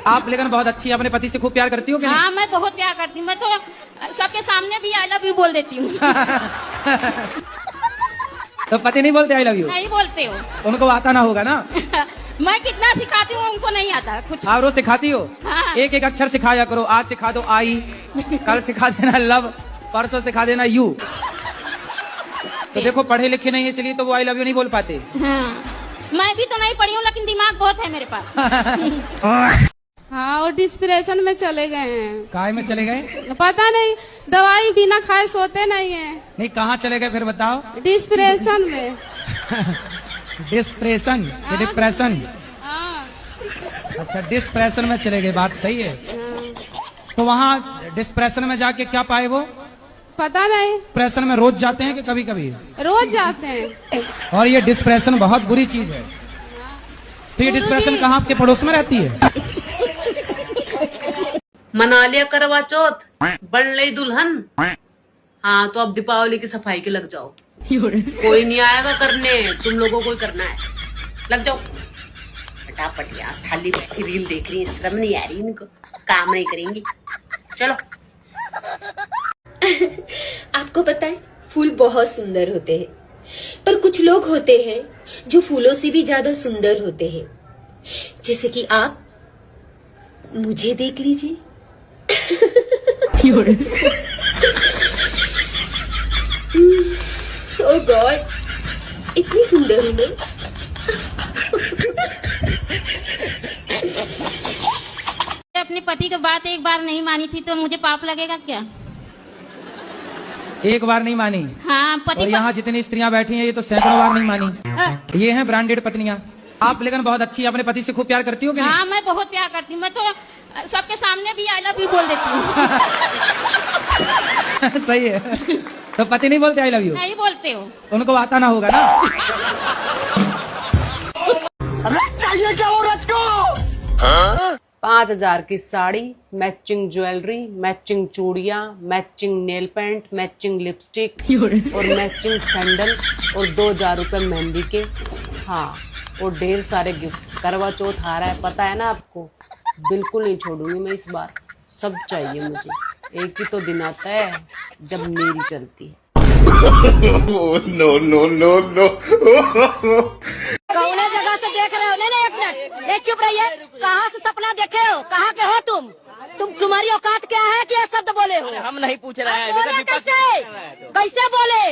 आप लेकिन बहुत अच्छी, अपने पति से खूब प्यार करती हो कि नहीं? हाँ, मैं बहुत प्यार करती हूँ। मैं तो सबके सामने भी आई लव यू बोल देती हूँ। तो पति नहीं बोलते आई लव यू? नहीं बोलते हो। उनको आता ना होगा ना? मैं कितना सिखाती हूँ उनको नहीं आता कुछ। आप रोज सिखाती हो? हाँ। एक एक अक्षर सिखाया करो। आज सिखा दो आई, कल सिखा देना लव, परसों सिखा देना यू। तो देखो पढ़े लिखे नहीं है इसलिए तो वो आई लव यू नहीं बोल पाते। हाँ। मैं भी तो नहीं पढ़ी हूँ लेकिन दिमाग बहुत है मेरे पास। हाँ, और डिस्प्रेशन में चले गए हैं। काय में चले गए? पता नहीं, दवाई बिना खाए सोते नहीं है। नहीं, कहाँ चले गए फिर बताओ? डिस्प्रेशन में। डिस्प्रेशन या डिप्रेशन? हाँ। अच्छा, डिस्प्रेशन में चले गए, बात सही है। हाँ। तो वहाँ डिस्प्रेशन में जाके क्या पाए वो? पता नहीं, डिप्रेशन में रोज जाते हैं कि कभी कभी? रोज जाते हैं। और ये डिस्प्रेशन बहुत बुरी चीज है। तो ये डिस्प्रेशन कहाँ आपके पड़ोस में रहती है? मना लिया करवा चौथ, बन ली दुल्हन। हाँ, तो अब दीपावली की सफाई के लग जाओ। कोई नहीं आएगा करने, तुम लोगों को ही करना है। लग जाओ फटाफट यार। थाली बैठी रील देख रही है, शर्म नहीं आ रही इनको, काम नहीं करेंगी। चलो। आपको पता है फूल बहुत सुंदर होते हैं, पर कुछ लोग होते हैं जो फूलों से भी ज्यादा सुंदर होते हैं। जैसे कि आप मुझे देख लीजिए। ओह गॉड, इतनी सुंदर हूं मैं। अपने पति की बात एक बार नहीं मानी थी तो मुझे पाप लगेगा क्या? एक बार नहीं मानी? हाँ, पति। और यहाँ जितनी स्त्रियां बैठी हैं ये तो सैकड़ों बार नहीं मानी। ये हैं ब्रांडेड पत्नियां। आप लेकिन बहुत अच्छी, अपने पति से खूब प्यार करती हो कि नहीं? हाँ, मैं बहुत प्यार करती हूँ। मैं तो सबके सामने भी आई लव यू बोल देती हूँ। सही है। तो पति नहीं बोलते आई लव यू? नहीं बोलते हो। उनको आता ना होगा ना? चाहिए क्या औरत को? 5,000 की साड़ी, मैचिंग ज्वेलरी, मैचिंग चूड़ियां, matching nail paint, matching lipstick और मैचिंग सैंडल और 2,000 रुपए मेहंदी के। हाँ, और ढेर सारे गिफ्ट। करवा चौथ आ रहा है, पता है ना आपको। बिल्कुल नहीं छोड़ूंगी मैं इस बार, सब चाहिए मुझे। एक ही तो दिन आता है जब मेरी चलती है। No no no no. कौन जगह से देख रहे हो? नहीं, एक मिनट, एक चुप रहिए। कहाँ से सपना देखे हो? कहाँ के हो तुम? तुम्हारी औकात क्या है कि ये शब्द बोले हो? हम नहीं पूछ रहे हैं। बोले कैसे बोले?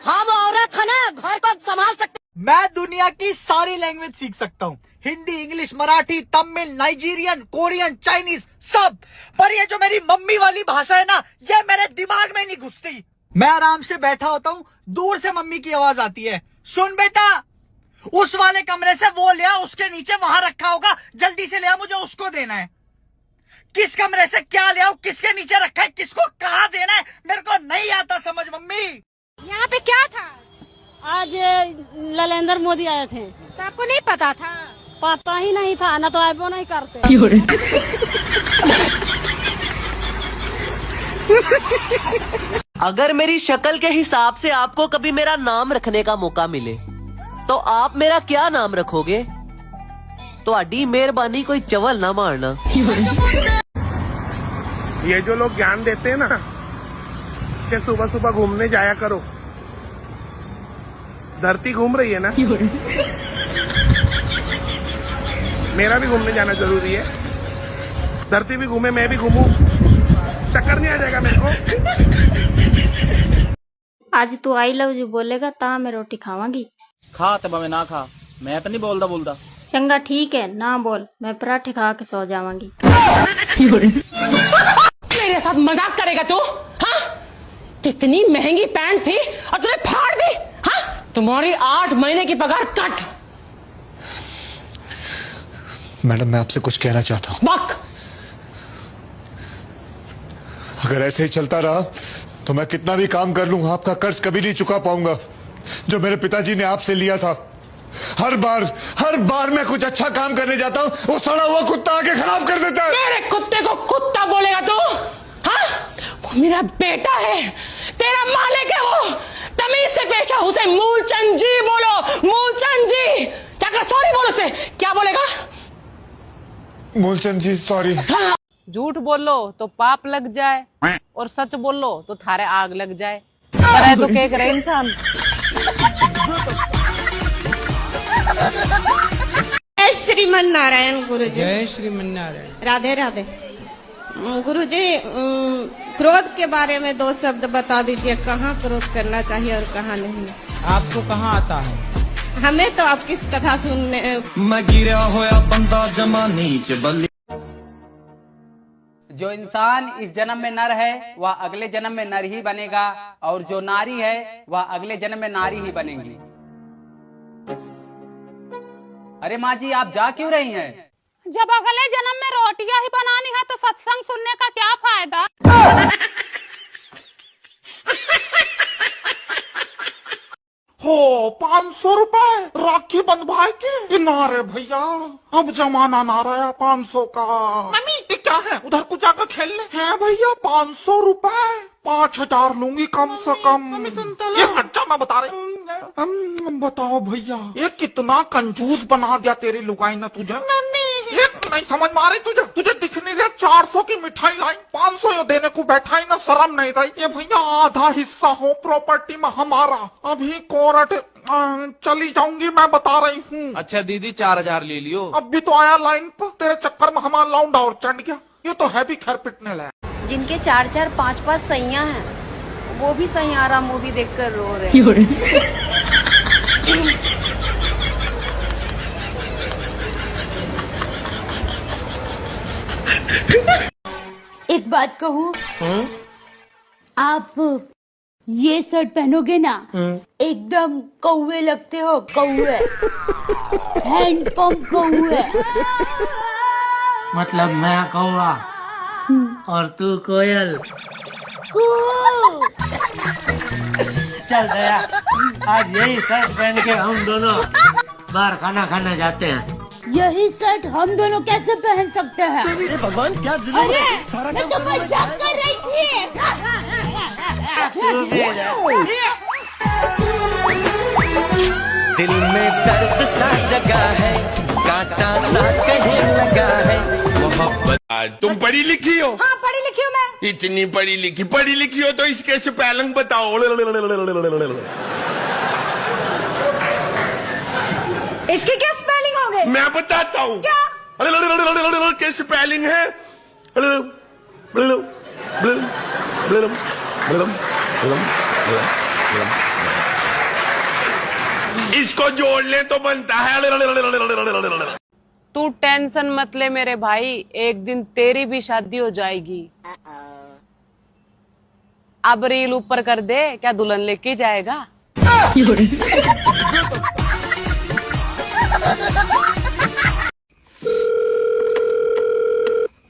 हम औरत है ना, घर को संभाल सकते। मैं दुनिया की सारी लैंग्वेज सीख सकता हूँ, Hindi, English, Marathi, Tamil, Nigerian, Korean, Chinese, सब। पर ये जो मेरी मम्मी वाली भाषा है ना, ये मेरे दिमाग में नहीं घुसती। मैं आराम से बैठा होता हूँ, दूर से मम्मी की आवाज आती है, सुन बेटा, उस वाले कमरे से वो ले आ, उसके नीचे वहां रखा होगा, जल्दी से ले आ, मुझे उसको देना है। किस कमरे से क्या ले आओ, किसके नीचे रखा है, किसको कहाँ देना है, मेरे को नहीं आता समझ मम्मी। यहाँ पे क्या था? आज नरेंद्र मोदी आए थे। तो आपको नहीं पता था? पता ही नहीं था ना, तो आइबो नहीं करते। अगर मेरी शक्ल के हिसाब से आपको कभी मेरा नाम रखने का मौका मिले तो आप मेरा क्या नाम रखोगे? तो अड्डी मेहरबानी कोई चवल ना मारना। ये जो लोग ज्ञान देते हैं ना कि सुबह सुबह घूमने जाया करो, धरती घूम रही है ना, मेरा भी घूमने जाना जरूरी है। धरती भी घूमे, मैं भी घूमूं, चक्कर नहीं आ जाएगा मेरे को। आज तू आई लव यू बोलेगा ता मैं रोटी खावांगी। खा तब मैं ना खा, मैं तो नहीं बोलता। चंगा ठीक है, ना बोल, मैं पराठे खा के सो जावांगी। मेरे साथ मजाक करेगा तू? हाँ, कितनी महंगी पैंट थी और तूने फाड़ दी। हाँ, तुम्हारी 8 महीने की पगार कट। मैडम, मैं आपसे कुछ कहना चाहता हूँ। बक। अगर ऐसे ही चलता रहा तो मैं कितना भी काम कर लूं, आपका कर्ज कभी नहीं चुका पाऊंगा जो मेरे पिताजी ने आपसे लिया था। हर बार मैं कुछ अच्छा काम करने जाता हूँ, वो सड़ा हुआ कुत्ता आके खराब कर देता है। मेरे कुत्ते को कुत्ता बोलेगा तू? हाँ, वो मेरा बेटा है, तेरा मालिक है वो। तमीज से पेश आओ, उसे मूलचंद जी बोलो, मूलचंद जी। जाकर सॉरी बोलो से। क्या बोलेगा? मूलचंद जी सॉरी। झूठ बोलो तो पाप लग जाए और सच बोलो तो थारे आग लग जाए। पर है तो क्या करे इंसान। जय श्रीमन नारायण गुरु जी। जय श्रीमन नारायण। राधे राधे। गुरु जी, क्रोध के बारे में 2 शब्द बता दीजिए, कहाँ क्रोध करना चाहिए और कहाँ नहीं। आपको कहाँ आता है? हमें तो आपकी कथा सुनने। मैं गिरा होया बंदा जमा नीच बल्ली। जो इंसान इस जन्म में नर है वह अगले जन्म में नर ही बनेगा, और जो नारी है वह अगले जन्म में नारी ही बनेगी। अरे माँ जी, आप जा क्यों रही हैं? जब अगले जन्म में रोटियां ही बनानी है तो सत्संग सुनने का क्या फायदा। हो 500 रुपए राखी बंधवाए के ना रे भैया, अब जमाना ना रहा 500 का। मम्मी ये क्या है, उधर कुछ जाकर खेलने हैं भैया। 500 रुपए 5000 लूंगी कम से कम। ये खर्चा मैं बता रही। बताओ भैया, ये कितना कंजूस बना दिया तेरी लुगाई ने तुझे। ये नहीं समझ में आ रही तुझे दिख नहीं रहा। 400 की मिठाई लाई, 500 यो देने को बैठा ही ना, शर्म नहीं रही। ये भैया आधा हिस्सा हो प्रॉपर्टी में हमारा। अभी कोर्ट चली जाऊंगी मैं, बता रही हूँ। अच्छा दीदी 4000 ले लियो। अब भी तो आया लाइन पर, तेरे चक्कर में हमारा लौंडा और चढ़ गया। ये तो है भी खैर पिटने लायक। जिनके 4-4 5-5 सैया हैं, वो भी सैयारा मूवी देखकर रो रहे हैं। एक बात कहूँ, आप ये शर्ट पहनोगे ना, एकदम कौवे लगते हो, कौवे। हैंडपंप कौवे। मतलब मैं कौवा और तू कोयल। चल गया, आज यही शर्ट पहन के हम दोनों बाहर खाना खाने जाते हैं। यही शर्ट हम दोनों कैसे पहन सकते हैं? अरे भगवान, क्या जरूरत है? सारा मैं तो मजाक कर रही थी। दिल में दर्द सा जगा है, कांटा सा कहीं लगा है मोहब्बत। तुम पढ़ी लिखी हो? हाँ, पढ़ी लिखी हूँ मैं। इतनी पढ़ी लिखी हो तो इसके स्पेलिंग बताओ। इसके क्या स्पेलिंग होंगे? मैं बताता हूँ। क्या? क्या स्पेलिंग है? इसको जोड़ ले तो बनता है। तू टेंशन मत ले मेरे भाई, एक दिन तेरी भी शादी हो जाएगी। अब रील ऊपर कर दे, क्या दुल्हन लेके जाएगा?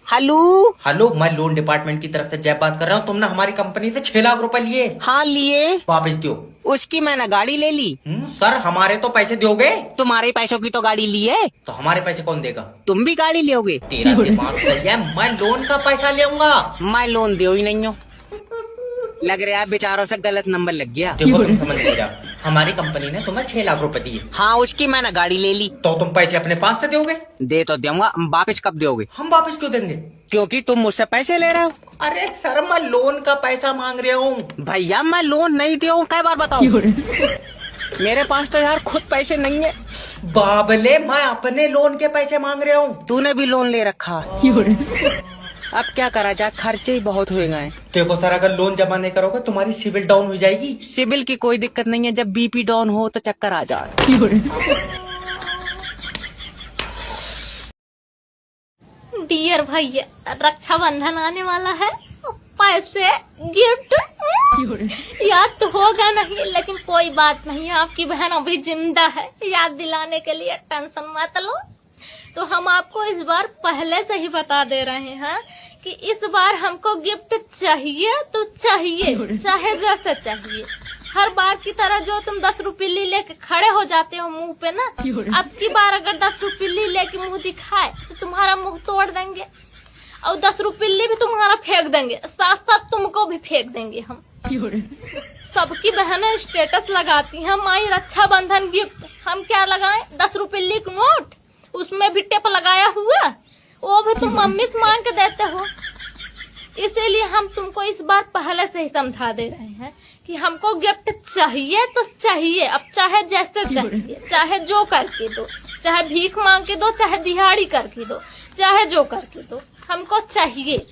हेलो हेलो, मैं लोन डिपार्टमेंट की तरफ से जय बात कर रहा हूँ। तुमने हमारी कंपनी से 6 लाख रुपए लिए। हाँ लिए। वापस दो। उसकी मैंने गाड़ी ले ली। सर हमारे तो पैसे दोगे? तुम्हारे पैसों की तो गाड़ी ली है। तो हमारे पैसे कौन देगा? तुम भी गाड़ी लोगे? तेरा दिमाग सही है, मैं लोन का पैसा लेऊंगा। मैं लोन दे ही नहीं हूँ। लग रहा है बेचारों से गलत नंबर लग गया। देखो तुम समझ नहीं जाओ, हमारी कंपनी ने तुम्हें 6 लाख रुपए दिए। हाँ, उसकी मैंने गाड़ी ले ली। तो तुम पैसे अपने पास से दोगे? दे तो दूंगा, वापस कब दोगे? हम वापस क्यों देंगे? क्योंकि तुम मुझसे पैसे ले रहे हो। अरे सर, मैं लोन का पैसा मांग रहा हूँ। भैया मैं लोन नहीं दिया हूँ, कई बार बताओ। मेरे पास तो यार खुद पैसे नहीं है। बाबले, मैं अपने लोन के पैसे मांग रहा हूँ। तूने भी लोन ले रखा। अब क्या करा जाए, खर्चे ही बहुत हो गए। देखो सर, अगर लोन जमा नहीं करोगे तुम्हारी सिविल डाउन हो जाएगी। सिविल की कोई दिक्कत नहीं है, जब बीपी डाउन हो तो चक्कर आ जाए। डियर भैया, रक्षाबंधन आने वाला है, पैसे गिफ्ट याद तो होगा नहीं, लेकिन कोई बात नहीं, आपकी बहन अभी जिंदा है, याद दिलाने के लिए टेंशन मत लो। तो हम आपको इस बार पहले से ही बता दे रहे हैं कि इस बार हमको गिफ्ट चाहिए तो चाहिए, चाहे जैसे चाहिए। हर बार की तरह जो तुम 10 रुपये लेके खड़े हो जाते हो मुंह पे ना, अब की बार अगर 10 रुपये लेके मुंह दिखाए तो तुम्हारा मुंह तोड़ देंगे, और 10 रुपये भी तुम्हारा फेंक देंगे, साथ साथ तुमको भी फेंक देंगे हम। सबकी बहनें स्टेटस लगाती हैं माई रक्षाबंधन गिफ्ट, हम क्या लगाएं? 10 रुपये का नोट, उसमें भी टेप लगाया हुआ, वो भी तुम मम्मी से मांग के देते हो। इसीलिए हम तुमको इस बार पहले से ही समझा दे रहे हैं कि हमको गिफ्ट चाहिए तो चाहिए, अब चाहे जैसे चाहिए, चाहे जो करके दो, चाहे भीख मांग के दो, चाहे दिहाड़ी करके दो, चाहे जो करके दो, हमको चाहिए।